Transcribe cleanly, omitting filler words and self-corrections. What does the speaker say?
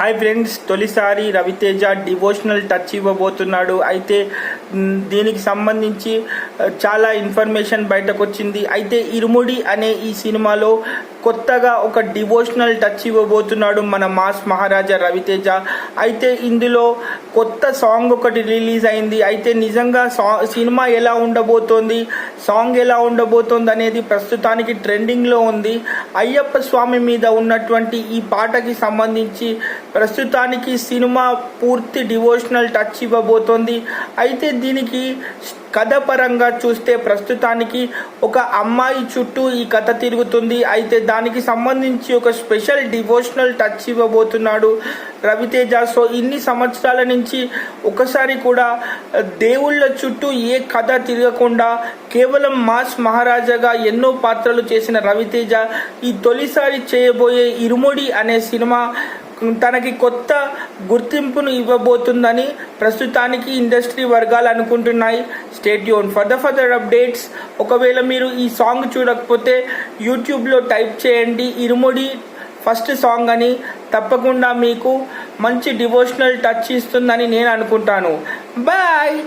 Hi friends, తొలిసారి Raviteja devotional touch ఇవ్వబోతున్నాడు. అయితే దీనికి సంబంధించి చాలా ఇన్ఫర్మేషన్ బయటకు వచ్చింది. అయితే ఇరుముడి అనే ఈ సినిమాలో కొత్తగా ఒక డివోషనల్ టచ్ ఇవ్వబోతున్నాడు మన మాస్ మహారాజా రవితేజ. అయితే ఇందులో కొత్త సాంగ్ ఒకటి రిలీజ్ అయింది. అయితే నిజంగా సినిమా ఎలా ఉండబోతోంది, సాంగ్ ఎలా ఉండబోతోంది అనేది ప్రస్తుతానికి ట్రెండింగ్లో ఉంది. అయ్యప్ప స్వామి మీద ఉన్నటువంటి ఈ పాటకి సంబంధించి ప్రస్తుతానికి సినిమా పూర్తి డివోషనల్ టచ్ ఇవ్వబోతోంది. అయితే దీనికి కథ పరంగా చూస్తే ప్రస్తుతానికి ఒక అమ్మాయి చుట్టూ ఈ కథ తిరుగుతుంది. అయితే దానికి సంబంధించి ఒక స్పెషల్ డివోషనల్ టచ్ ఇవ్వబోతున్నాడు రవితేజ. సో ఇన్ని సంవత్సరాల నుంచి ఒకసారి కూడా దేవుళ్ళ చుట్టూ ఏ కథ తిరగకుండా కేవలం మాస్ మహారాజాగా ఎన్నో పాత్రలు చేసిన రవితేజ ఈ తొలిసారి చేయబోయే ఇరుముడి అనే సినిమా తనకి కొత్త గుర్తింపును ఇవ్వబోతుందని ప్రస్తుతానికి ఇండస్ట్రీ వర్గాలు అనుకుంటున్నాయి. Stay tune for further updates. ఒకవేళ మీరు ఈ సాంగ్ చూడకపోతే యూట్యూబ్లో టైప్ చేయండి ఇరుముడి ఫస్ట్ సాంగ్ అని. తప్పకుండా మీకు మంచి డివోషనల్ టచ్ ఇస్తుందని నేను అనుకుంటాను. బాయ్.